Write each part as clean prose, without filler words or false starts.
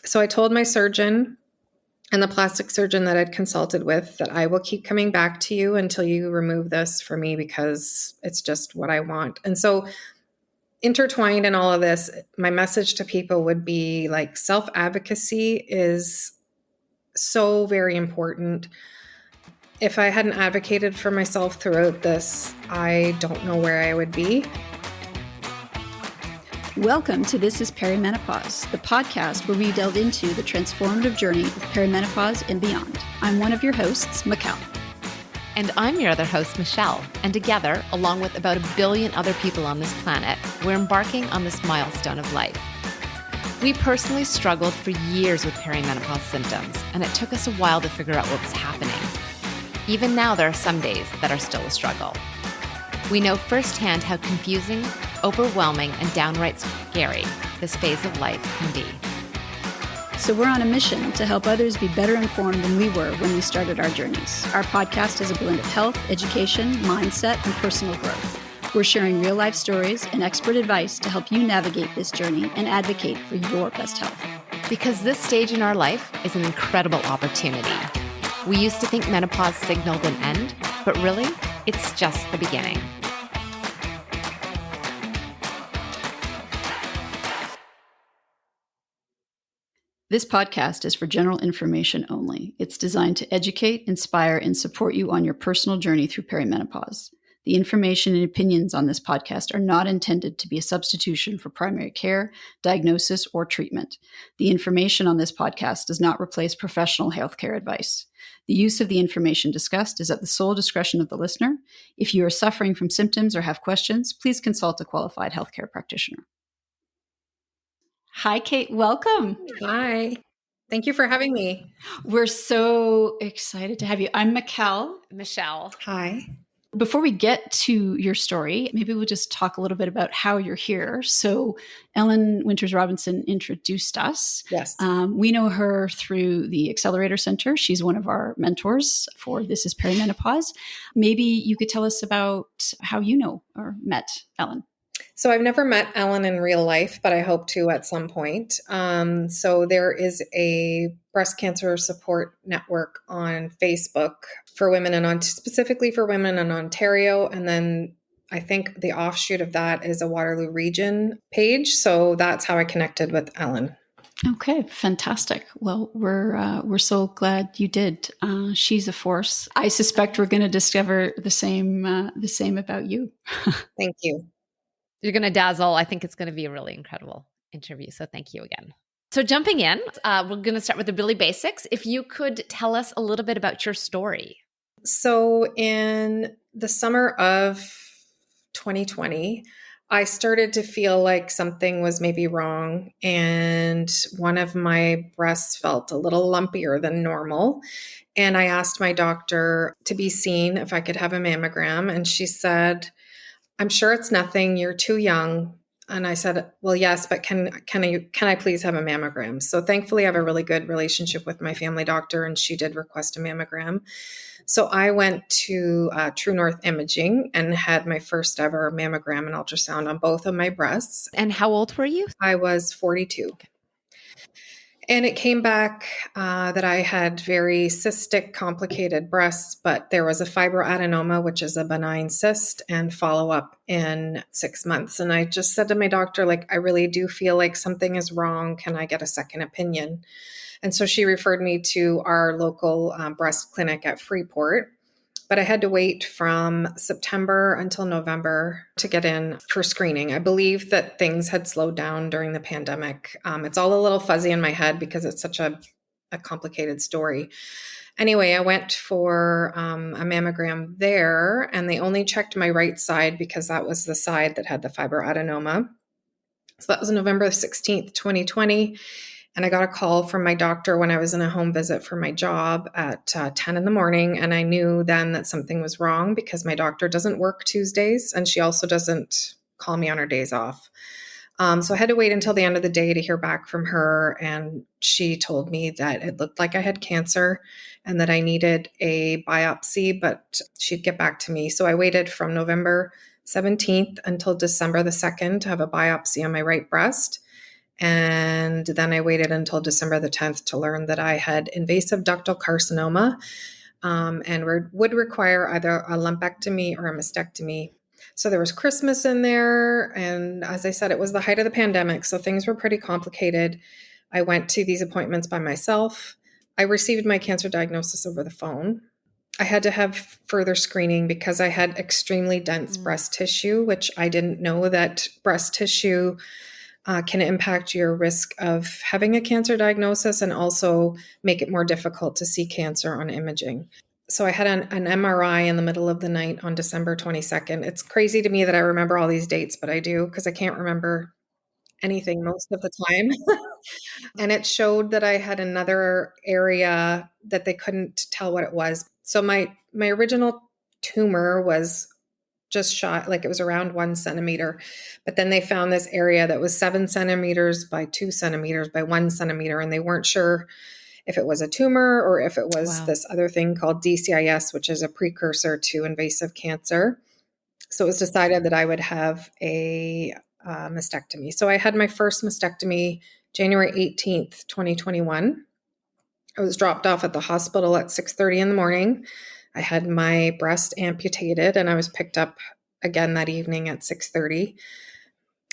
So I told my surgeon and the plastic surgeon that I'd consulted with that I will keep coming back to you until you remove this for me because it's just what I want. And so intertwined in all of this, my message to people would be like self-advocacy is so very important. If I hadn't advocated for myself throughout this, I don't know where I would be. Welcome to This is Perimenopause, the podcast where we delve into the transformative journey of perimenopause and beyond. I'm one of your hosts, Mikkel. And I'm your other host, Michelle. And together, along with about 1 billion other people on this planet, we're embarking on this milestone of life. We personally struggled for years with perimenopause symptoms, and it took us a while to figure out what was happening. Even now, there are some days that are still a struggle. We know firsthand how confusing, overwhelming, and downright scary this phase of life can be. So we're on a mission to help others be better informed than we were when we started our journeys. Our podcast is a blend of health, education, mindset, and personal growth. We're sharing real-life stories and expert advice to help you navigate this journey and advocate for your best health. Because this stage in our life is an incredible opportunity. We used to think menopause signaled an end, but really, it's just the beginning. This podcast is for general information only. It's designed to educate, inspire, and support you on your personal journey through perimenopause. The information and opinions on this podcast are not intended to be a substitution for primary care, diagnosis, or treatment. The information on this podcast does not replace professional healthcare advice. The use of the information discussed is at the sole discretion of the listener. If you are suffering from symptoms or have questions, please consult a qualified healthcare practitioner. Hi, Kate. Welcome. Hi. Thank you for having me. We're so excited to have you. I'm Mikkel. Michelle. Hi. Before we get to your story, maybe we'll just talk a little bit about how you're here. So Ellen Winters Robinson introduced us. Yes. We know her through the Accelerator Center. She's one of our mentors for This is Perimenopause. Maybe you could tell us about how you know or met Ellen. So I've never met Ellen in real life, but I hope to at some point. So there is a breast cancer support network on Facebook for women and specifically for women in Ontario. And then I think the offshoot of that is a Waterloo region page. So that's how I connected with Ellen. Okay, fantastic. Well, we're so glad you did. She's a force. I suspect we're going to discover the same about you. Thank you. You're going to dazzle. I think it's going to be a really incredible interview. So thank you again. So jumping in, we're going to start with the really basics. If you could tell us a little bit about your story. So in the summer of 2020, I started to feel like something was maybe wrong. And one of my breasts felt a little lumpier than normal. And I asked my doctor to be seen if I could have a mammogram. And she said, "I'm sure it's nothing. You're too young." And I said, "Well, yes, but can I please have a mammogram?" So thankfully, I have a really good relationship with my family doctor, and she did request a mammogram. So I went to True North Imaging and had my first ever mammogram and ultrasound on both of my breasts. And how old were you? I was 42. And it came back that I had very cystic, complicated breasts, but there was a fibroadenoma, which is a benign cyst, and follow-up in 6 months. And I just said to my doctor, I really do feel like something is wrong. Can I get a second opinion? And so she referred me to our local breast clinic at Freeport. But I had to wait from September until November to get in for screening. I believe that things had slowed down during the pandemic. It's all a little fuzzy in my head because it's such a complicated story. Anyway, I went for a mammogram there, and they only checked my right side because that was the side that had the fibroadenoma. So that was November 16th, 2020. And I got a call from my doctor when I was in a home visit for my job at 10 in the morning. And I knew then that something was wrong because my doctor doesn't work Tuesdays. And she also doesn't call me on her days off. So I had to wait until the end of the day to hear back from her. And she told me that it looked like I had cancer and that I needed a biopsy, but she'd get back to me. So I waited from November 17th until December the 2nd to have a biopsy on my right breast. And then I waited until December the 10th to learn that I had invasive ductal carcinoma, and would require either a lumpectomy or a mastectomy. So there was Christmas in there. And as I said, it was the height of the pandemic. So things were pretty complicated. I went to these appointments by myself. I received my cancer diagnosis over the phone. I had to have further screening because I had extremely dense breast tissue, which I didn't know that breast tissue can impact your risk of having a cancer diagnosis and also make it more difficult to see cancer on imaging. So I had an MRI in the middle of the night on December 22nd. It's crazy to me that I remember all these dates, but I do because I can't remember anything most of the time. And it showed that I had another area that they couldn't tell what it was. So my original tumor was just shot, like it was around 1 centimeter. But then they found this area that was 7 centimeters by 2 centimeters by 1 centimeter. And they weren't sure if it was a tumor or if it was this other thing called DCIS, which is a precursor to invasive cancer. So it was decided that I would have a mastectomy. So I had my first mastectomy January 18th, 2021. I was dropped off at the hospital at 6:30 in the morning. I had my breast amputated and I was picked up again that evening at 6:30.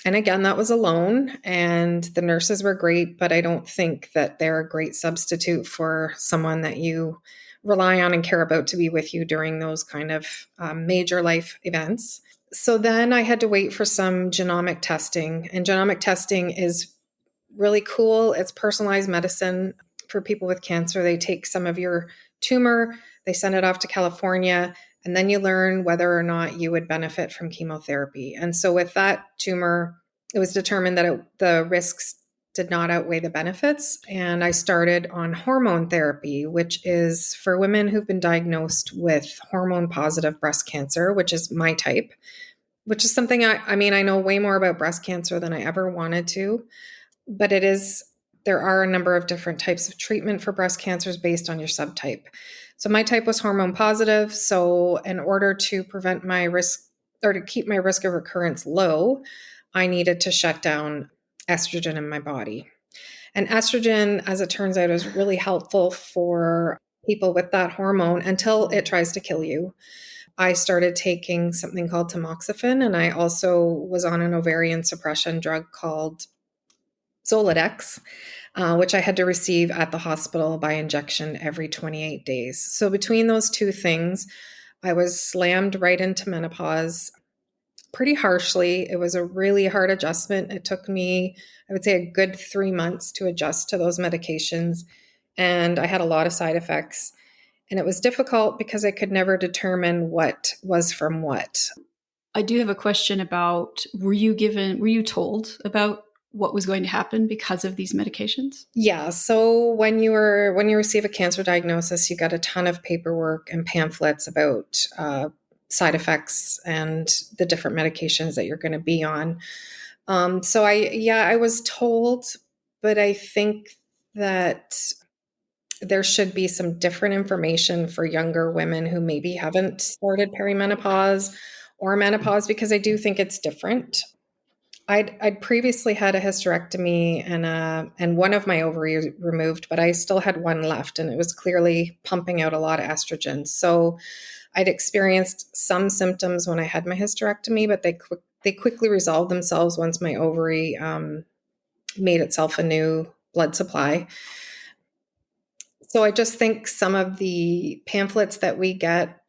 And again, that was alone, and the nurses were great, but I don't think that they're a great substitute for someone that you rely on and care about to be with you during those kind of major life events. So then I had to wait for some genomic testing, and genomic testing is really cool. It's personalized medicine for people with cancer. They take some of your tumor, they send it off to California, and then you learn whether or not you would benefit from chemotherapy. And so with that tumor, it was determined that the risks did not outweigh the benefits. And I started on hormone therapy, which is for women who've been diagnosed with hormone positive breast cancer, which is my type, which is something I know way more about breast cancer than I ever wanted to, but there are a number of different types of treatment for breast cancers based on your subtype. So my type was hormone positive. So in order to prevent my risk or to keep my risk of recurrence low, I needed to shut down estrogen in my body. And estrogen, as it turns out, is really helpful for people with that hormone until it tries to kill you. I started taking something called tamoxifen, and I also was on an ovarian suppression drug called Zoladex, which I had to receive at the hospital by injection every 28 days. So between those two things, I was slammed right into menopause pretty harshly. It was a really hard adjustment. It took me, I would say, a good 3 months to adjust to those medications. And I had a lot of side effects. And it was difficult because I could never determine what was from what. I do have a question about, were you told about what was going to happen because of these medications? Yeah. So when you receive a cancer diagnosis, you get a ton of paperwork and pamphlets about side effects and the different medications that you're going to be on. So I was told, but I think that there should be some different information for younger women who maybe haven't started perimenopause or menopause, because I do think it's different. I'd previously had a hysterectomy and one of my ovaries removed, but I still had one left, and it was clearly pumping out a lot of estrogen. So I'd experienced some symptoms when I had my hysterectomy, but they quickly resolved themselves once my ovary made itself a new blood supply. So I just think some of the pamphlets that we get,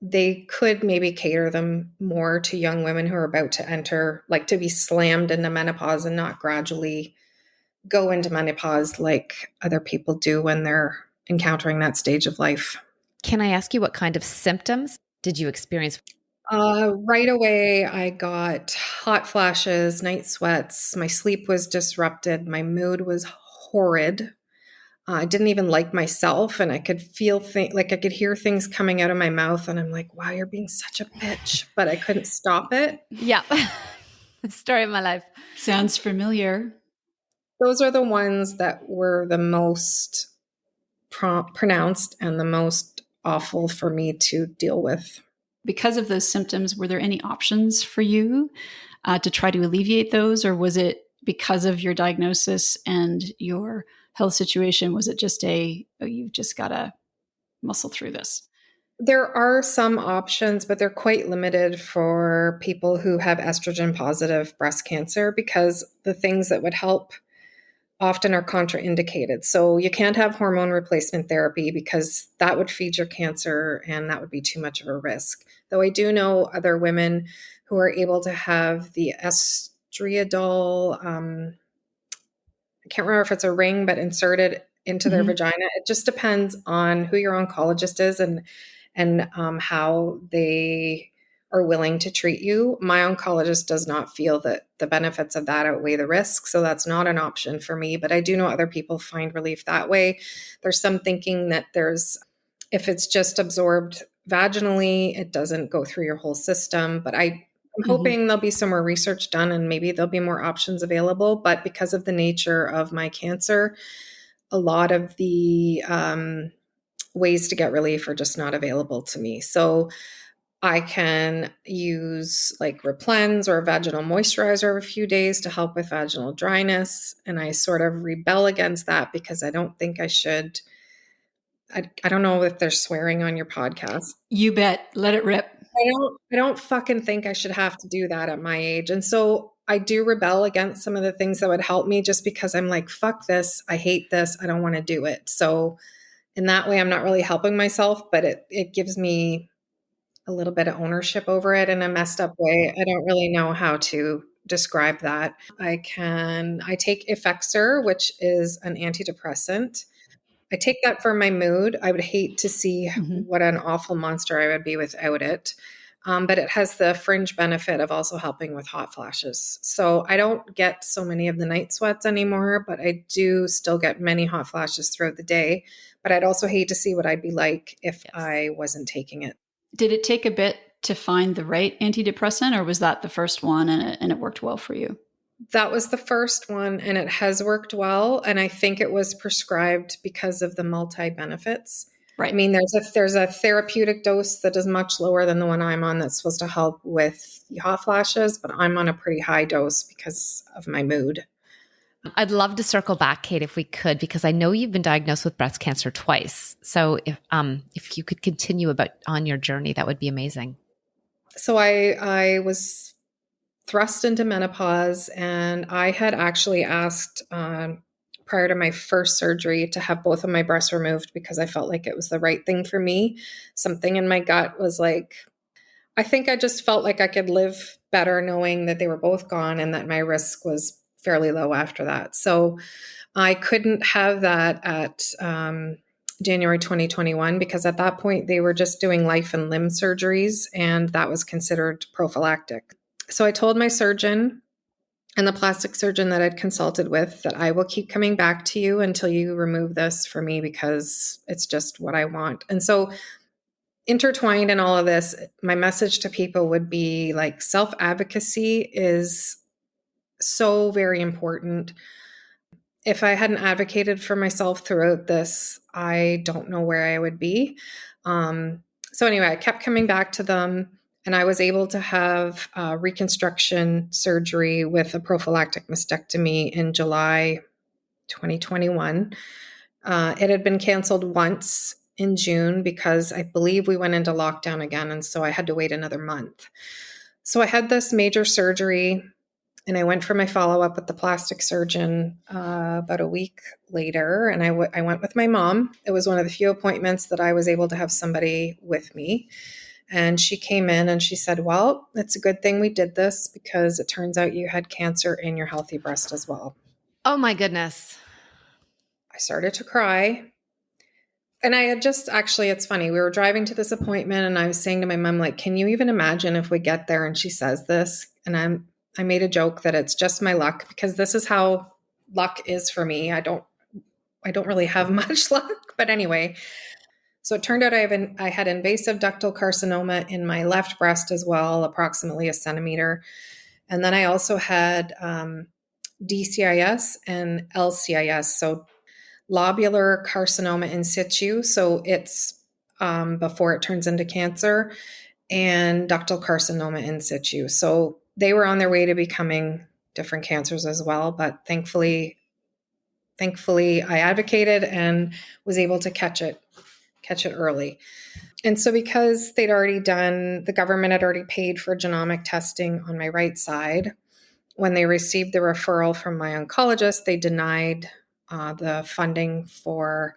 they could maybe cater them more to young women who are about to enter, like to be slammed into menopause and not gradually go into menopause like other people do when they're encountering that stage of life. Can I ask you what kind of symptoms did you experience? Right away, I got hot flashes, night sweats. My sleep was disrupted. My mood was horrid. I didn't even like myself, and I could feel I could hear things coming out of my mouth, and I'm like, wow, you're being such a bitch, but I couldn't stop it. Yeah. The story of my life. Sounds familiar. Those are the ones that were the most pronounced and the most awful for me to deal with. Because of those symptoms, were there any options for you to try to alleviate those, or was it because of your diagnosis and your health situation? Was it just you've just got to muscle through this? There are some options, but they're quite limited for people who have estrogen positive breast cancer because the things that would help often are contraindicated. So you can't have hormone replacement therapy because that would feed your cancer and that would be too much of a risk. Though I do know other women who are able to have the estriadol, I can't remember if it's a ring, but inserted into their vagina. It just depends on who your oncologist is and how they are willing to treat you. My oncologist does not feel that the benefits of that outweigh the risks, so that's not an option for me. But I do know other people find relief that way. There's some thinking that if it's just absorbed vaginally, it doesn't go through your whole system. But I'm hoping there'll be some more research done and maybe there'll be more options available. But because of the nature of my cancer, a lot of the ways to get relief are just not available to me. So I can use like Replens or vaginal moisturizer every few days to help with vaginal dryness. And I sort of rebel against that because I don't think I should. I don't know if they're swearing on your podcast. You bet. Let it rip. I don't fucking think I should have to do that at my age. And so I do rebel against some of the things that would help me just because I'm like, fuck this. I hate this. I don't want to do it. So in that way, I'm not really helping myself, but it gives me a little bit of ownership over it in a messed up way. I don't really know how to describe that. I take Effexor, which is an antidepressant. I take that for my mood. I would hate to see what an awful monster I would be without it. But it has the fringe benefit of also helping with hot flashes. So I don't get so many of the night sweats anymore, but I do still get many hot flashes throughout the day. But I'd also hate to see what I'd be like if I wasn't taking it. Did it take a bit to find the right antidepressant, or was that the first one and it worked well for you? That was the first one, and it has worked well. And I think it was prescribed because of the multi-benefits. Right. I mean, there's a therapeutic dose that is much lower than the one I'm on that's supposed to help with the hot flashes, but I'm on a pretty high dose because of my mood. I'd love to circle back, Kate, if we could, because I know you've been diagnosed with breast cancer twice. So if you could continue on your journey, that would be amazing. So I was thrust into menopause, and I had actually asked prior to my first surgery to have both of my breasts removed because I felt like it was the right thing for me. Something in my gut was like, I think I just felt like I could live better knowing that they were both gone and that my risk was fairly low after that. So I couldn't have that at January 2021 because at that point they were just doing life and limb surgeries, and that was considered prophylactic. So I told my surgeon and the plastic surgeon that I'd consulted with that I will keep coming back to you until you remove this for me because it's just what I want. And so intertwined in all of this, my message to people would be like self-advocacy is so very important. If I hadn't advocated for myself throughout this, I don't know where I would be. So anyway, I kept coming back to them, and I was able to have reconstruction surgery with a prophylactic mastectomy in July 2021. It had been canceled once in June because I believe we went into lockdown again, and so I had to wait another month. So I had this major surgery, and I went for my follow-up with the plastic surgeon about a week later, and I went with my mom. It was one of the few appointments that I was able to have somebody with me. And she came in and she said, well, it's a good thing we did this because it turns out you had cancer in your healthy breast as well. Oh my goodness. I started to cry. And I had just actually, it's funny, we were driving to this appointment and I was saying to my mom, like, can you even imagine if we get there and she says this? And I made a joke that it's just my luck because this is how luck is for me. I don't really have much luck, but anyway. So it turned out I had invasive ductal carcinoma in my left breast as well, approximately 1 centimeter. And then I also had DCIS and LCIS, so lobular carcinoma in situ. So it's before it turns into cancer, and ductal carcinoma in situ. So they were on their way to becoming different cancers as well. But thankfully, I advocated and was able to catch it early. And so because the government had already paid for genomic testing on my right side, when they received the referral from my oncologist, they denied the funding for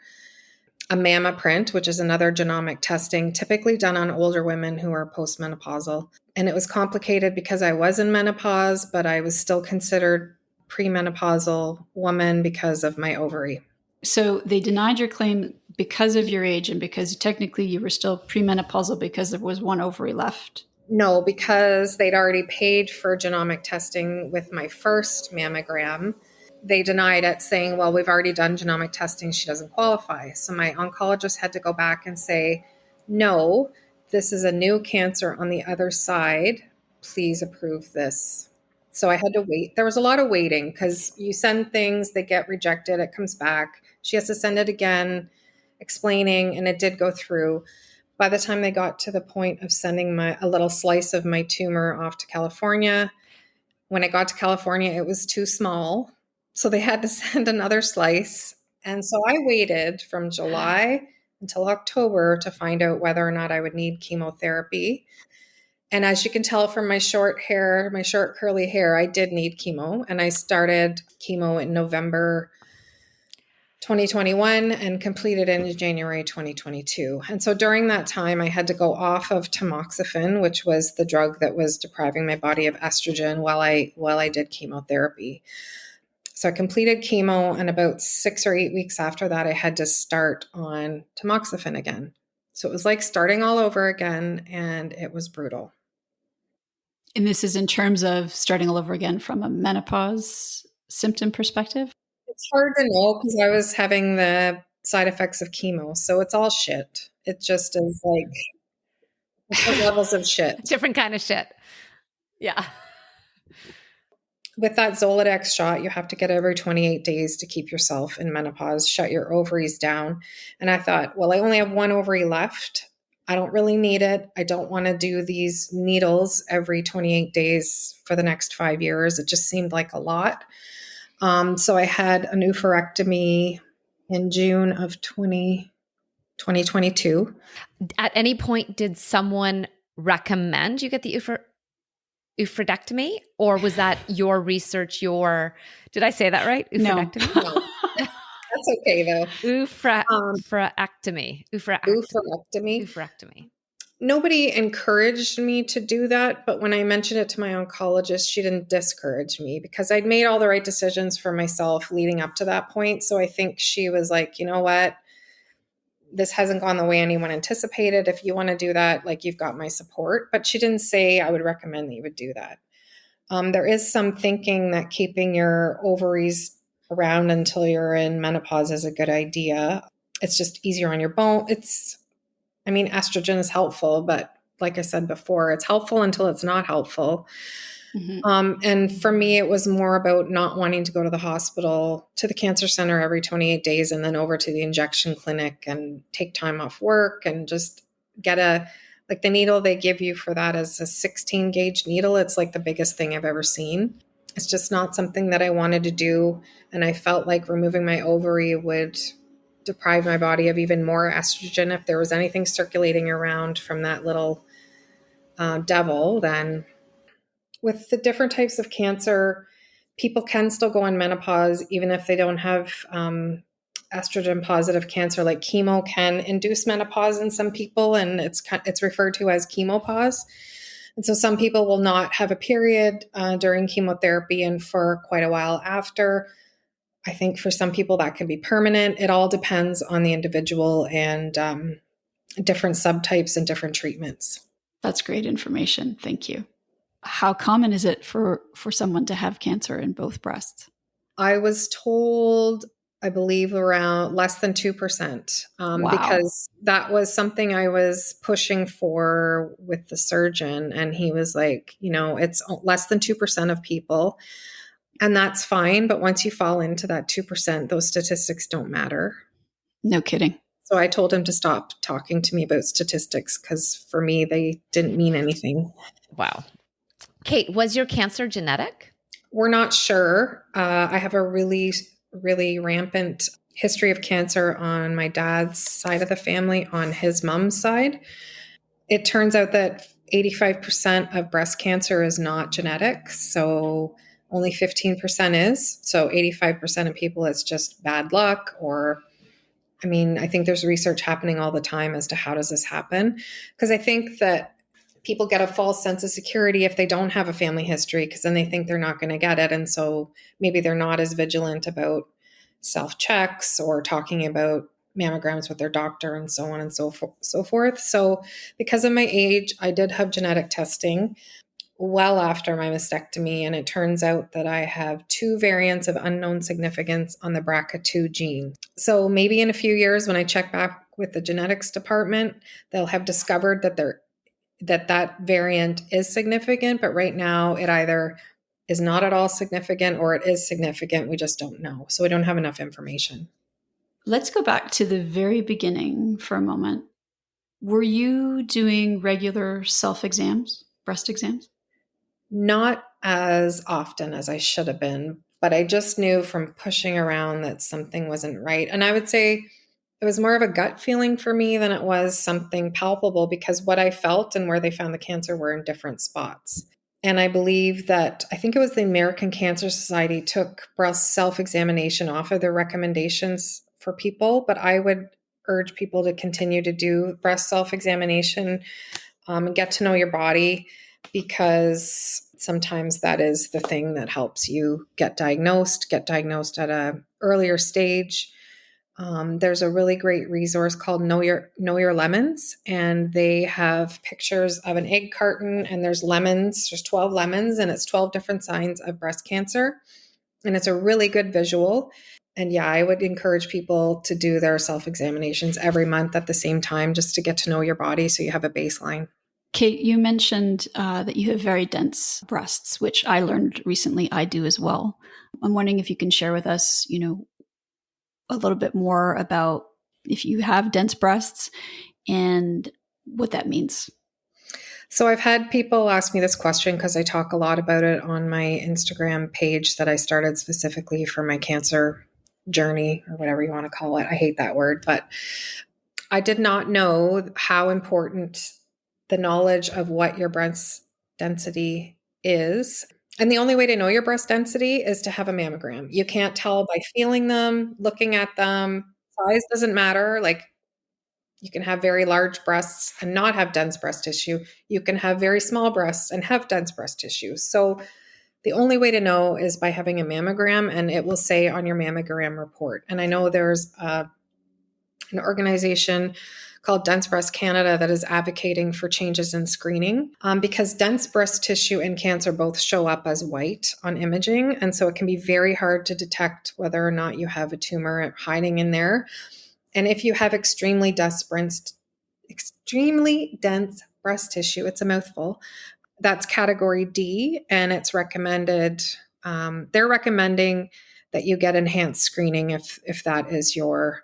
a mamma print, which is another genomic testing typically done on older women who are postmenopausal. And it was complicated because I was in menopause, but I was still considered premenopausal woman because of my ovary. So they denied your claim because of your age and because technically you were still premenopausal because there was one ovary left. No, because they'd already paid for genomic testing with my first mammogram. They denied it, saying, well, we've already done genomic testing. She doesn't qualify. So my oncologist had to go back and say, no, this is a new cancer on the other side. Please approve this. So I had to wait. There was a lot of waiting because you send things, they get rejected, it comes back. She has to send it again, explaining, and it did go through. By the time they got to the point of sending a little slice of my tumor off to California, when it got to California, it was too small. So they had to send another slice. And so I waited from July until October to find out whether or not I would need chemotherapy. And as you can tell from my short curly hair, I did need chemo. And I started chemo in November 2021 and completed in January 2022. And so during that time, I had to go off of tamoxifen, which was the drug that was depriving my body of estrogen while I did chemotherapy. So I completed chemo, and about 6 or 8 weeks after that, I had to start on tamoxifen again. So it was like starting all over again, and it was brutal. And this is in terms of starting all over again from a menopause symptom perspective? It's hard to know because I was having the side effects of chemo. So it's all shit. It just is like levels of shit. Different kind of shit. Yeah. With that Zoladex shot, you have to get every 28 days to keep yourself in menopause, shut your ovaries down. And I thought, well, I only have one ovary left. I don't really need it. I don't want to do these needles every 28 days for the next 5 years. It just seemed like a lot. So I had an oophorectomy in June of 2022. At any point, did someone recommend you get the oophorectomy, or was that your research? Did I say that right? Oophorectomy? No. That's okay though. Oophorectomy. Nobody encouraged me to do that, but when I mentioned it to my oncologist, she didn't discourage me because I'd made all the right decisions for myself leading up to that point. So I think she was like, you know what? This hasn't gone the way anyone anticipated. If you want to do that, like, you've got my support. But she didn't say I would recommend that you would do that. There is some thinking that keeping your ovaries around until you're in menopause is a good idea. It's just easier on your bone. Estrogen is helpful, but like I said before, it's helpful until it's not helpful. Mm-hmm. And for me, it was more about not wanting to go to the hospital, to the cancer center every 28 days and then over to the injection clinic and take time off work and just get the needle they give you for that is a 16 gauge needle. It's like the biggest thing I've ever seen. It's just not something that I wanted to do. And I felt like removing my ovary would deprive my body of even more estrogen. If there was anything circulating around from that little devil, then with the different types of cancer, people can still go on menopause even if they don't have estrogen positive cancer. Like chemo can induce menopause in some people, and it's referred to as chemopause. And so some people will not have a period during chemotherapy and for quite a while after. I think for some people that can be permanent. It all depends on the individual and different subtypes and different treatments. That's great information. Thank you. How common is it for someone to have cancer in both breasts? I was told, I believe, around less than 2%, Wow. because that was something I was pushing for with the surgeon. And he was like, it's less than 2% of people. And that's fine. But once you fall into that 2%, those statistics don't matter. No kidding. So I told him to stop talking to me about statistics because for me, they didn't mean anything. Wow. Kate, was your cancer genetic? We're not sure. I have a really, really rampant history of cancer on my dad's side of the family, on his mom's side. It turns out that 85% of breast cancer is not genetic. So only 15% is. So 85% of people, it's just bad luck. Or, I mean, I think there's research happening all the time as to how does this happen. Because I think that people get a false sense of security if they don't have a family history, because then they think they're not going to get it. And so maybe they're not as vigilant about self checks or talking about mammograms with their doctor and so on and so forth. So because of my age, I did have genetic testing well after my mastectomy, and it turns out that I have 2 variants of unknown significance on the BRCA2 gene. So maybe in a few years when I check back with the genetics department, they'll have discovered that variant is significant, but right now it either is not at all significant or it is significant. We just don't know. So we don't have enough information. Let's go back to the very beginning for a moment. Were you doing regular self-exams, breast exams? Not as often as I should have been, but I just knew from pushing around that something wasn't right. And I would say it was more of a gut feeling for me than it was something palpable, because what I felt and where they found the cancer were in different spots. And I believe that, I think it was the American Cancer Society took breast self-examination off of their recommendations for people, but I would urge people to continue to do breast self-examination and get to know your body, because sometimes that is the thing that helps you get diagnosed at an earlier stage. There's a really great resource called Know Your Lemons, and they have pictures of an egg carton, and there's lemons. There's 12 lemons, and it's 12 different signs of breast cancer, and it's a really good visual. And yeah, I would encourage people to do their self-examinations every month at the same time, just to get to know your body so you have a baseline. Kate, you mentioned that you have very dense breasts, which I learned recently I do as well. I'm wondering if you can share with us, a little bit more about if you have dense breasts and what that means. So I've had people ask me this question because I talk a lot about it on my Instagram page that I started specifically for my cancer journey, or whatever you want to call it. I hate that word, but I did not know how important the knowledge of what your breast density is. And the only way to know your breast density is to have a mammogram. You can't tell by feeling them, looking at them. Size doesn't matter. Like, you can have very large breasts and not have dense breast tissue. You can have very small breasts and have dense breast tissue. So the only way to know is by having a mammogram, and it will say on your mammogram report. And I know there's an organization called Dense Breast Canada that is advocating for changes in screening, because dense breast tissue and cancer both show up as white on imaging. And so it can be very hard to detect whether or not you have a tumor hiding in there. And if you have extremely dense breast tissue, it's a mouthful, that's category D, and it's recommended. They're recommending that you get enhanced screening if that is your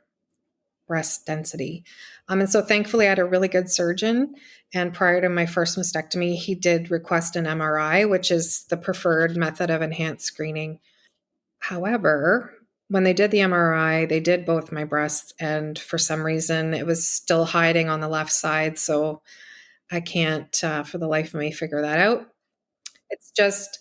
breast density. And so thankfully I had a really good surgeon. And prior to my first mastectomy, he did request an MRI, which is the preferred method of enhanced screening. However, when they did the MRI, they did both my breasts, and for some reason it was still hiding on the left side. So I can't, for the life of me, figure that out. It's just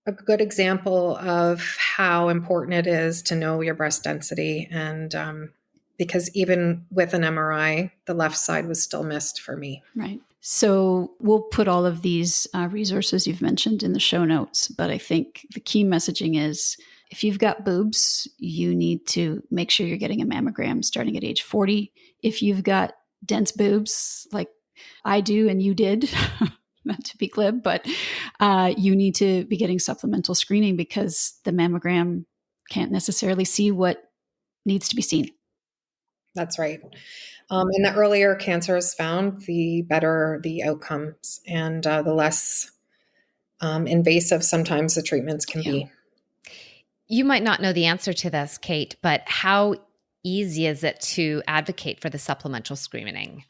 a good example of how important it is to know your breast density. And because even with an MRI, the left side was still missed for me. Right. So we'll put all of these resources you've mentioned in the show notes. But I think the key messaging is, if you've got boobs, you need to make sure you're getting a mammogram starting at age 40. If you've got dense boobs, like I do and you did, not to be glib, but you need to be getting supplemental screening, because the mammogram can't necessarily see what needs to be seen. That's right. And the earlier cancer is found, the better the outcomes, and the less invasive sometimes the treatments can be. You might not know the answer to this, Kate, but how easy is it to advocate for the supplemental screening?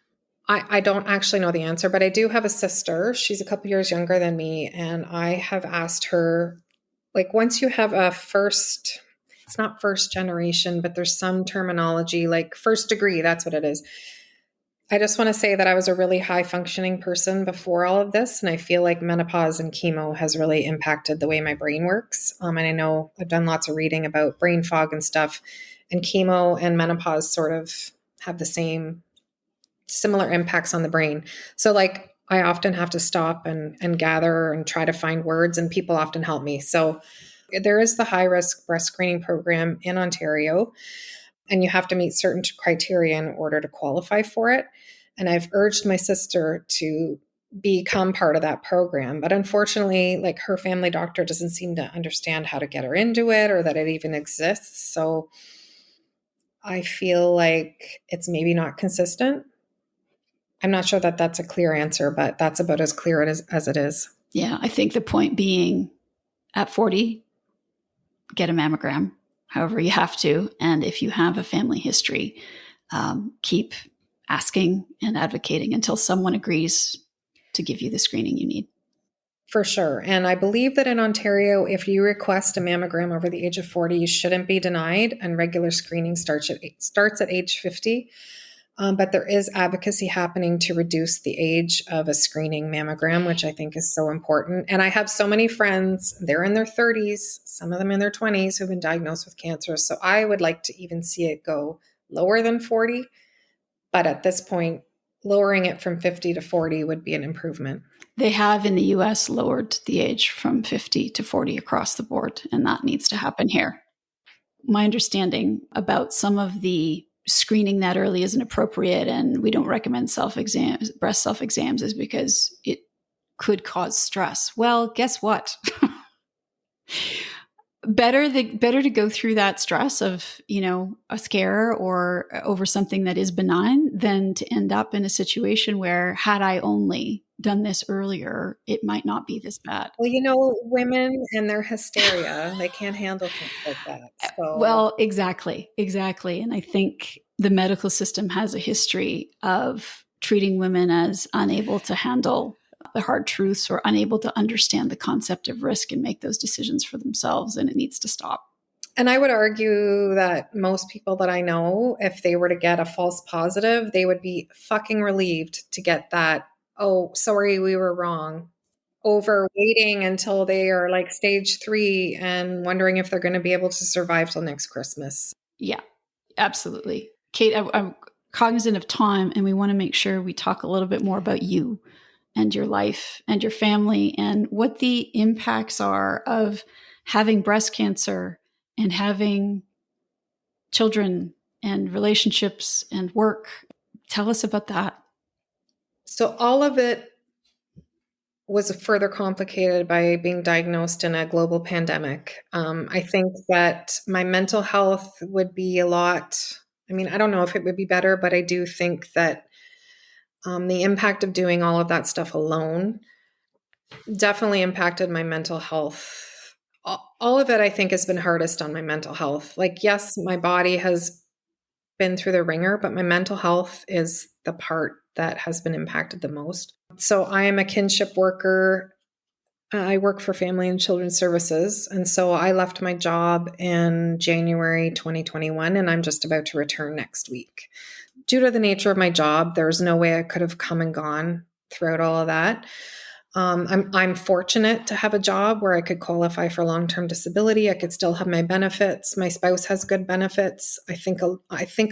I don't actually know the answer, but I do have a sister. She's a couple years younger than me, and I have asked her like once you have a first, it's not first generation, but there's some terminology like first degree, that's what it is. I just want to say that I was a really high functioning person before all of this. And I feel like menopause and chemo has really impacted the way my brain works. And I know I've done lots of reading about brain fog and stuff, and chemo and menopause sort of have the same similar impacts on the brain. So like I often have to stop and gather and try to find words, and people often help me. So there is the high risk breast screening program in Ontario, and you have to meet certain criteria in order to qualify for it. And I've urged my sister to become part of that program. But unfortunately, like her family doctor doesn't seem to understand how to get her into it or that it even exists. So I feel like it's maybe not consistent. I'm not sure that that's a clear answer, but that's about as clear as it is. Yeah, I think the point being at 40, get a mammogram, however you have to. And if you have a family history, keep asking and advocating until someone agrees to give you the screening you need. For sure. And I believe that in Ontario, if you request a mammogram over the age of 40, you shouldn't be denied. And regular screening starts at age 50. But there is advocacy happening to reduce the age of a screening mammogram, which I think is so important. And I have so many friends, they're in their 30s, some of them in their 20s, who've been diagnosed with cancer. So I would like to even see it go lower than 40. But at this point, lowering it from 50 to 40 would be an improvement. They have in the US lowered the age from 50 to 40 across the board, and that needs to happen here. My understanding about some of the screening that early isn't appropriate and we don't recommend breast self-exams is because it could cause stress. Well, guess what? Better to go through that stress of, a scare or over something that is benign than to end up in a situation where had I only done this earlier, it might not be this bad. Well, women and their hysteria, they can't handle things like that. So. Well, exactly. And I think the medical system has a history of treating women as unable to handle the hard truths or unable to understand the concept of risk and make those decisions for themselves. And it needs to stop. And I would argue that most people that I know, if they were to get a false positive, they would be fucking relieved to get that, oh, sorry, we were wrong, over waiting until they are like stage 3 and wondering if they're going to be able to survive till next Christmas. Yeah, absolutely. Kate, I'm cognizant of time, and we want to make sure we talk a little bit more about you and your life and your family and what the impacts are of having breast cancer and having children and relationships and work. Tell us about that. So all of it was further complicated by being diagnosed in a global pandemic. I think that my mental health would be I don't know if it would be better, but I do think that the impact of doing all of that stuff alone definitely impacted my mental health. All of it, I think, has been hardest on my mental health. Like, yes, my body has been through the ringer, but my mental health is the part that has been impacted the most. So I am a kinship worker. I work for Family and Children's Services. And so I left my job in January 2021, and I'm just about to return next week. Due to the nature of my job, there's no way I could have come and gone throughout all of that. I'm fortunate to have a job where I could qualify for long-term disability. I could still have my benefits. My spouse has good benefits. I think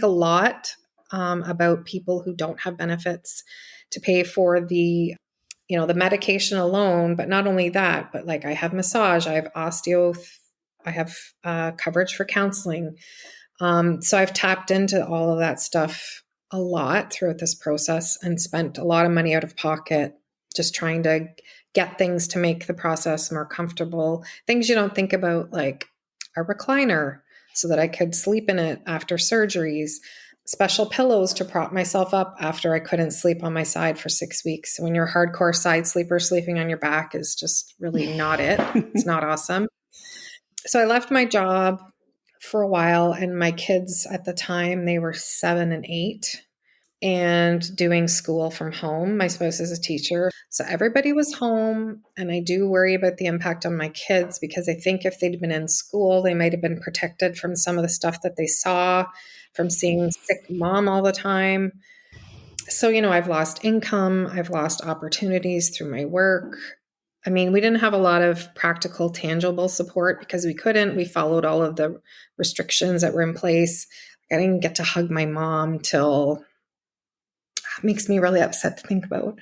a lot about people who don't have benefits to pay for the medication alone. But not only that, but like I have massage, I have I have coverage for counseling. So I've tapped into all of that stuff a lot throughout this process and spent a lot of money out of pocket just trying to get things to make the process more comfortable. Things you don't think about, like a recliner so that I could sleep in it after surgeries, special pillows to prop myself up after I couldn't sleep on my side for 6 weeks. When you're a hardcore side sleeper, sleeping on your back is just really not it. It's not awesome. So I left my job for a while, and my kids at the time, they were 7 and 8. and doing school from home. My spouse is a teacher. So everybody was home. And I do worry about the impact on my kids because I think if they'd been in school, they might have been protected from some of the stuff that they saw from seeing sick mom all the time. So, I've lost income, I've lost opportunities through my work. I mean, we didn't have a lot of practical, tangible support because we couldn't. We followed all of the restrictions that were in place. I didn't get to hug my mom till it makes me really upset to think about.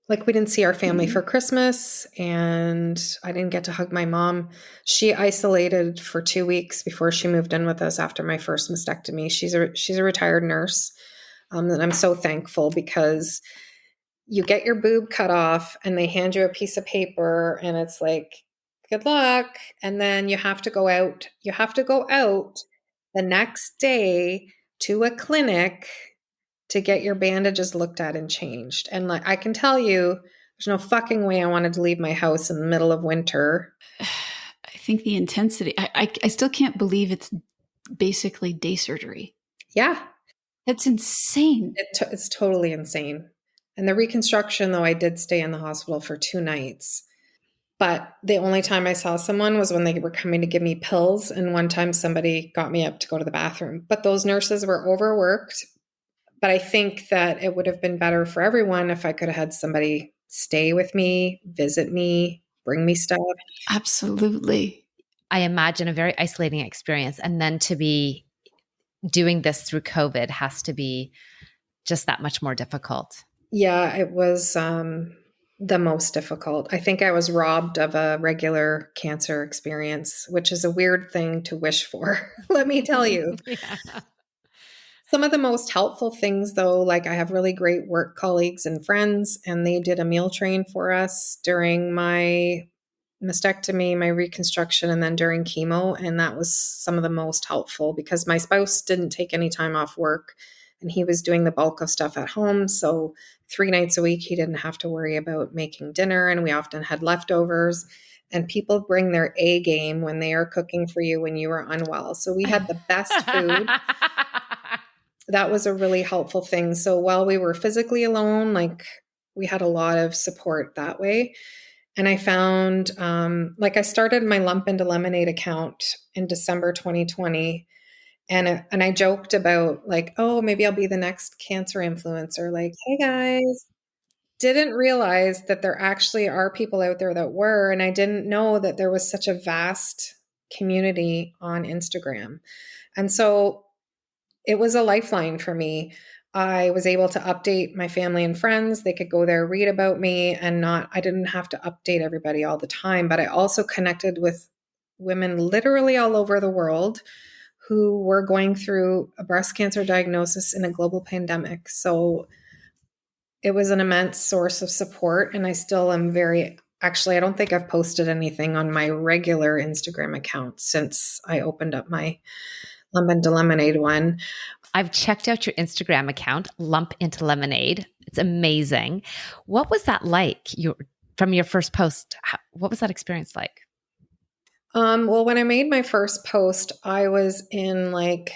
Like we didn't see our family for Christmas and I didn't get to hug my mom. She isolated for 2 weeks before she moved in with us after my first mastectomy. She's a retired nurse. And I'm so thankful because you get your boob cut off and they hand you a piece of paper and it's like, good luck. And then you have to go out. You have to go out the next day to a clinic to get your bandages looked at and changed. And like I can tell you, there's no fucking way I wanted to leave my house in the middle of winter. I think the intensity, I still can't believe it's basically day surgery. Yeah. That's insane. It's totally insane. And the reconstruction, though, I did stay in the hospital for 2 nights. But the only time I saw someone was when they were coming to give me pills. And one time somebody got me up to go to the bathroom. But those nurses were overworked. But I think that it would have been better for everyone if I could have had somebody stay with me, visit me, bring me stuff. Absolutely. I imagine a very isolating experience. And then to be doing this through COVID has to be just that much more difficult. Yeah, it was the most difficult. I think I was robbed of a regular cancer experience, which is a weird thing to wish for, let me tell you. Yeah. Some of the most helpful things, though, like I have really great work colleagues and friends, and they did a meal train for us during my mastectomy, my reconstruction, and then during chemo. And that was some of the most helpful because my spouse didn't take any time off work and he was doing the bulk of stuff at home. So 3 nights a week, he didn't have to worry about making dinner. And we often had leftovers. And people bring their A game when they are cooking for you when you are unwell. So we had the best food. That was a really helpful thing. So while we were physically alone, like we had a lot of support that way. And I found, I started my Lump into Lemonade account in December 2020. And I joked about like, oh, maybe I'll be the next cancer influencer. Like, hey guys, didn't realize that there actually are people out there that were. And I didn't know that there was such a vast community on Instagram. And so it was a lifeline for me. I was able to update my family and friends. They could go there, read about me, and I didn't have to update everybody all the time. But I also connected with women literally all over the world who were going through a breast cancer diagnosis in a global pandemic. So it was an immense source of support. And I still am actually, I don't think I've posted anything on my regular Instagram account since I opened up my Lump into Lemonade one. I've checked out your Instagram account, Lump into Lemonade. It's amazing. What was that like? From your first post, what was that experience like? Well, when I made my first post, I was in like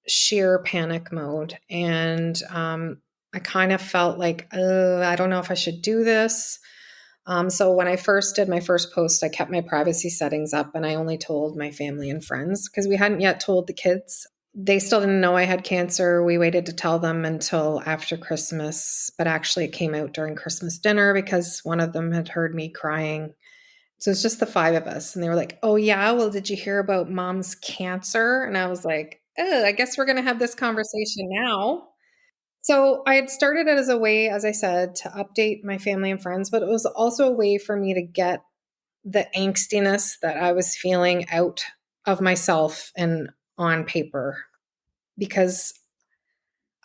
sheer panic mode. And I kind of felt like, I don't know if I should do this. So when I first did my first post, I kept my privacy settings up and I only told my family and friends because we hadn't yet told the kids. They still didn't know I had cancer. We waited to tell them until after Christmas, but actually it came out during Christmas dinner because one of them had heard me crying. So it's just the 5 of us. And they were like, oh yeah, well, did you hear about mom's cancer? And I was like, oh, I guess we're going to have this conversation now. So I had started it as a way, as I said, to update my family and friends, but it was also a way for me to get the angstiness that I was feeling out of myself and on paper. Because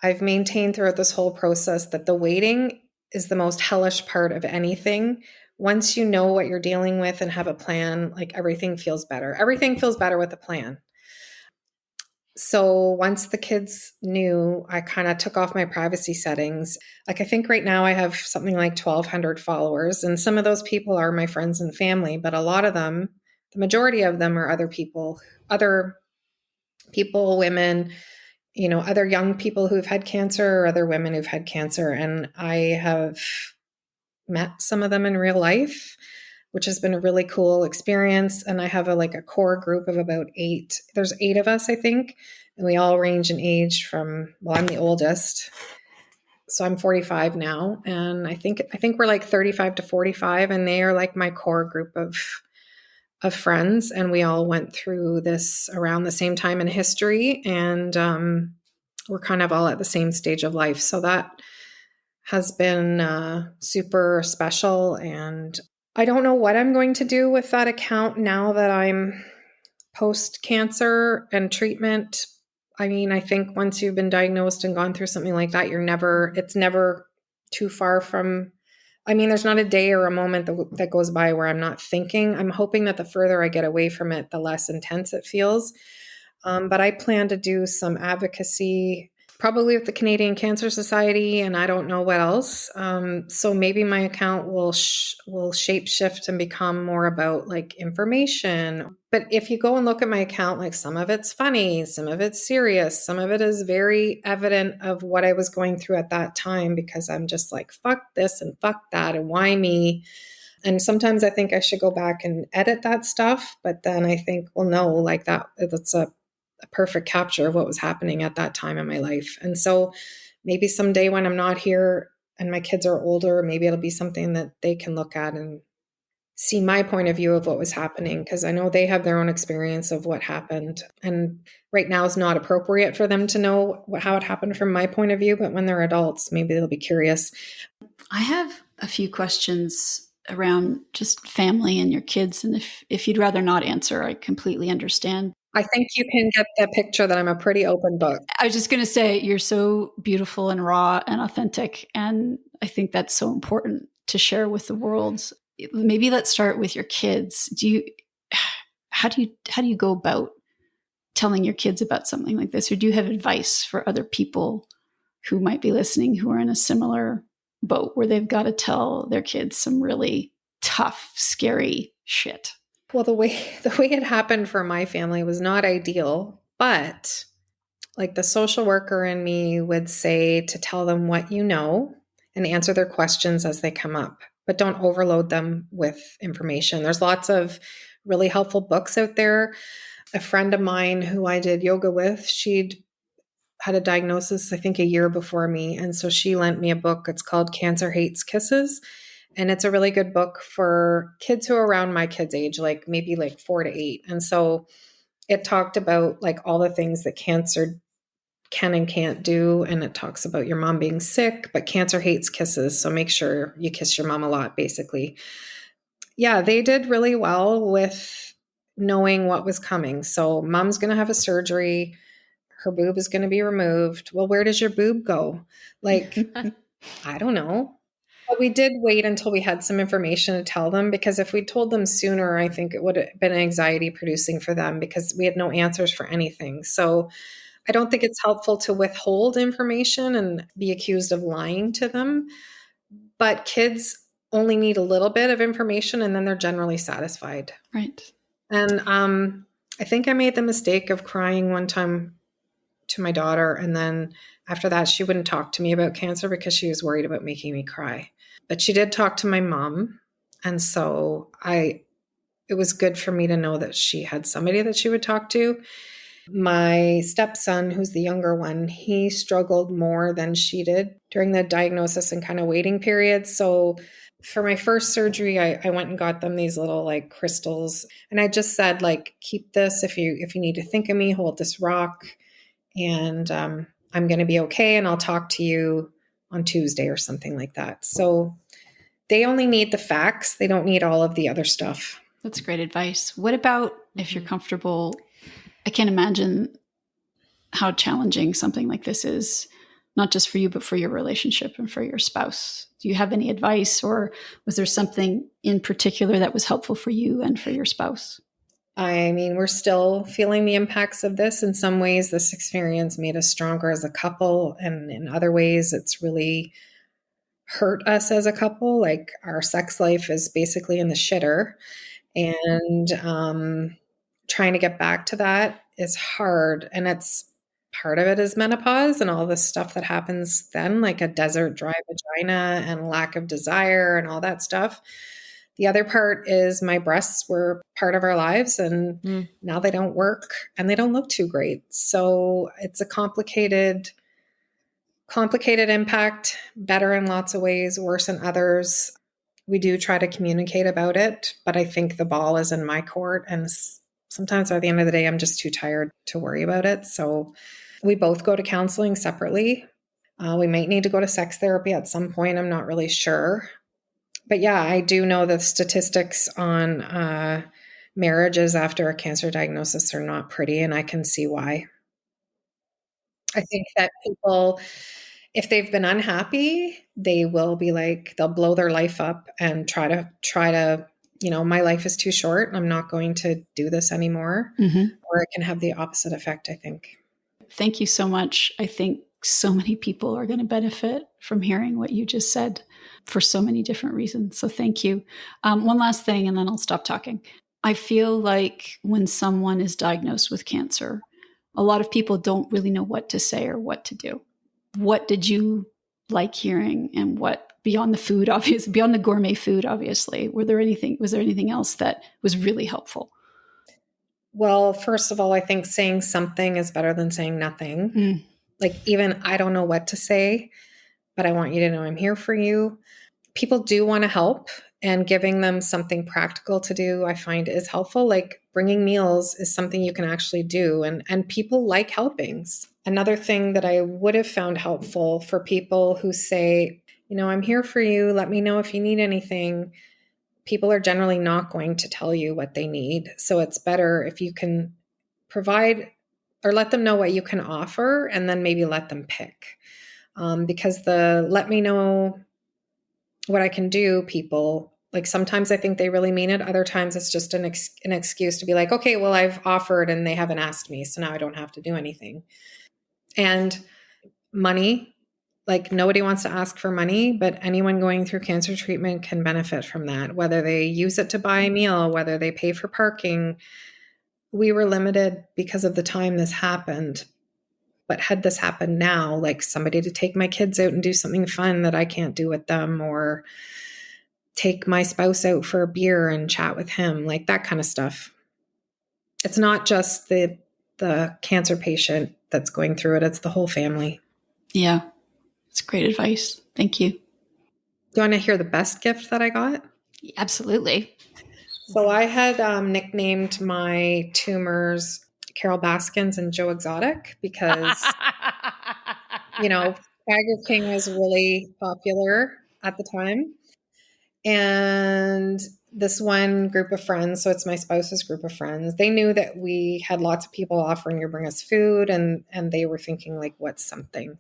I've maintained throughout this whole process that the waiting is the most hellish part of anything. Once you know what you're dealing with and have a plan, like everything feels better. Everything feels better with a plan. So once the kids knew, I kind of took off my privacy settings. Like I think right now I have something like 1,200 followers, and some of those people are my friends and family, but a lot of them, the majority of them are other people, women, other young people who've had cancer or other women who've had cancer. And I have met some of them in real life, which has been a really cool experience. And I have a core group of about 8. There's 8 of us, I think. And we all range in age from, well, I'm the oldest. So I'm 45 now. And I think we're like 35 to 45. And they are like my core group of friends. And we all went through this around the same time in history. And we're kind of all at the same stage of life. So that has been super special. And I don't know what I'm going to do with that account now that I'm post-cancer and treatment. I mean, I think once you've been diagnosed and gone through something like that, it's never too far from, I mean, there's not a day or a moment that goes by where I'm not thinking. I'm hoping that the further I get away from it, the less intense it feels. But I plan to do some advocacy, probably with the Canadian Cancer Society, and I don't know what else. So maybe my account will shape shift and become more about like information. But if you go and look at my account, like some of it's funny, some of it's serious, some of it is very evident of what I was going through at that time, because I'm just like, fuck this and fuck that and why me? And sometimes I think I should go back and edit that stuff. But then I think, well, no, like that's a perfect capture of what was happening at that time in my life. And so maybe someday when I'm not here and my kids are older, maybe it'll be something that they can look at and see my point of view of what was happening, because I know they have their own experience of what happened. And right now is not appropriate for them to know how it happened from my point of view, but when they're adults, maybe they'll be curious. I have a few questions around just family and your kids. And if you'd rather not answer, I completely understand. I think you can get the picture that I'm a pretty open book. I was just going to say, you're so beautiful and raw and authentic. And I think that's so important to share with the world. Maybe let's start with your kids. How do you go about telling your kids about something like this? Or do you have advice for other people who might be listening, who are in a similar boat where they've got to tell their kids some really tough, scary shit? Well, the way it happened for my family was not ideal, but like the social worker in me would say to tell them what you know and answer their questions as they come up, but don't overload them with information. There's lots of really helpful books out there. A friend of mine who I did yoga with, she'd had a diagnosis, I think, a year before me. And so she lent me a book. It's called Cancer Hates Kisses. And it's a really good book for kids who are around my kids' age, like maybe like 4 to 8. And so it talked about like all the things that cancer can and can't do. And it talks about your mom being sick, but cancer hates kisses. So make sure you kiss your mom a lot, basically. Yeah, they did really well with knowing what was coming. So mom's going to have a surgery. Her boob is going to be removed. Well, where does your boob go? Like, I don't know. But we did wait until we had some information to tell them, because if we told them sooner, I think it would have been anxiety producing for them, because we had no answers for anything. So I don't think it's helpful to withhold information and be accused of lying to them. But kids only need a little bit of information and then they're generally satisfied. Right. And I think I made the mistake of crying one time to my daughter. And then after that, she wouldn't talk to me about cancer because she was worried about making me cry. But she did talk to my mom. And so it was good for me to know that she had somebody that she would talk to. My stepson, who's the younger one, he struggled more than she did during the diagnosis and kind of waiting period. So for my first surgery, I went and got them these little like crystals. And I just said, like, keep this if you need to think of me, hold this rock. And I'm going to be okay. And I'll talk to you on Tuesday or something like that. So they only need the facts. They don't need all of the other stuff. That's great advice. What about if you're comfortable? I can't imagine how challenging something like this is, not just for you, but for your relationship and for your spouse. Do you have any advice, or was there something in particular that was helpful for you and for your spouse? I mean, we're still feeling the impacts of this. In some ways, this experience made us stronger as a couple. And in other ways, it's really hurt us as a couple. Like our sex life is basically in the shitter. And trying to get back to that is hard. And it's part of it is menopause and all the stuff that happens then, like a desert dry vagina and lack of desire and all that stuff. The other part is my breasts were part of our lives and now they don't work and they don't look too great. So it's a complicated impact, better in lots of ways, worse in others. We do try to communicate about it, but I think the ball is in my court. And sometimes by the end of the day, I'm just too tired to worry about it. So we both go to counseling separately. We might need to go to sex therapy at some point. I'm not really sure. But yeah, I do know the statistics on marriages after a cancer diagnosis are not pretty, and I can see why. I think that people, if they've been unhappy, they will be like, they'll blow their life up and try to, my life is too short. I'm not going to do this anymore. Or it can have the opposite effect, I think. Thank you so much. I think so many people are going to benefit from hearing what you just said for so many different reasons. So thank you. One last thing, and then I'll stop talking. I feel like when someone is diagnosed with cancer, a lot of people don't really know what to say or what to do. What did you like hearing, and what, beyond the food, obviously, beyond the gourmet food, obviously, was there anything else that was really helpful? Well, first of all, I think saying something is better than saying nothing. Like, even I don't know what to say, but I want you to know I'm here for you. People do want to help, and giving them something practical to do, I find, is helpful. Like bringing meals is something you can actually do, and people like helpings. Another thing that I would have found helpful for people who say, I'm here for you, let me know if you need anything. People are generally not going to tell you what they need. So it's better if you can provide or let them know what you can offer, and then maybe let them pick. Because the let me know what I can do people, like sometimes I think they really mean it. Other times it's just an excuse to be like, okay, well, I've offered and they haven't asked me, so now I don't have to do anything. And money, like nobody wants to ask for money, but anyone going through cancer treatment can benefit from that, whether they use it to buy a meal, whether they pay for parking. We were limited because of the time this happened. But had this happened now, like somebody to take my kids out and do something fun that I can't do with them, or take my spouse out for a beer and chat with him, like that kind of stuff. It's not just the cancer patient that's going through it. It's the whole family. Yeah. It's great advice. Thank you. Do you want to hear the best gift that I got? Absolutely. So I had nicknamed my tumors Carol Baskins and Joe Exotic because, Tiger King was really popular at the time. And this one group of friends, so it's my spouse's group of friends, they knew that we had lots of people offering to bring us food, and they were thinking, like, what's something?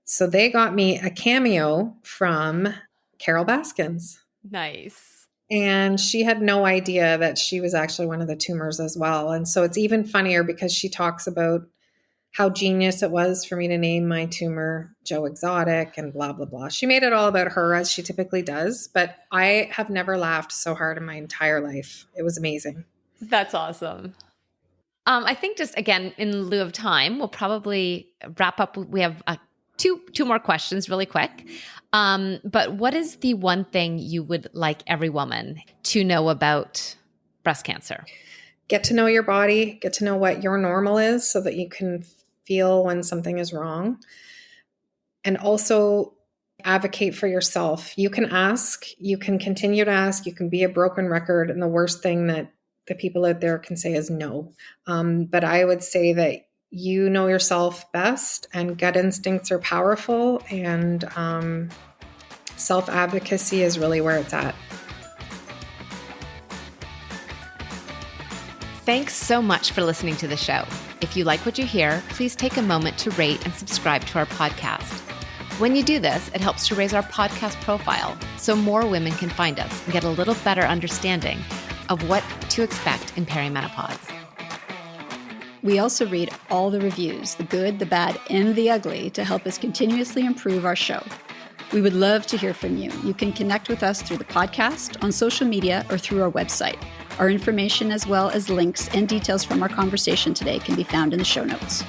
So they got me a cameo from Carol Baskins. Nice. And she had no idea that she was actually one of the tumors as well. And so it's even funnier because she talks about how genius it was for me to name my tumor Joe Exotic and blah, blah, blah. She made it all about her, as she typically does. But I have never laughed so hard in my entire life. It was amazing. That's awesome. I think just, again, in lieu of time, we'll probably wrap up. We have two more questions really quick. But what is the one thing you would like every woman to know about breast cancer? Get to know your body, get to know what your normal is so that you can feel when something is wrong. And also advocate for yourself. You can ask, you can continue to ask, you can be a broken record. And the worst thing that the people out there can say is no. But I would say that you know yourself best, and gut instincts are powerful, and self-advocacy is really where it's at. Thanks so much for listening to the show. If you like what you hear, please take a moment to rate and subscribe to our podcast. When you do this, it helps to raise our podcast profile so more women can find us and get a little better understanding of what to expect in perimenopause. We also read all the reviews, the good, the bad, and the ugly, to help us continuously improve our show. We would love to hear from you. You can connect with us through the podcast, on social media, or through our website. Our information, as well as links and details from our conversation today, can be found in the show notes.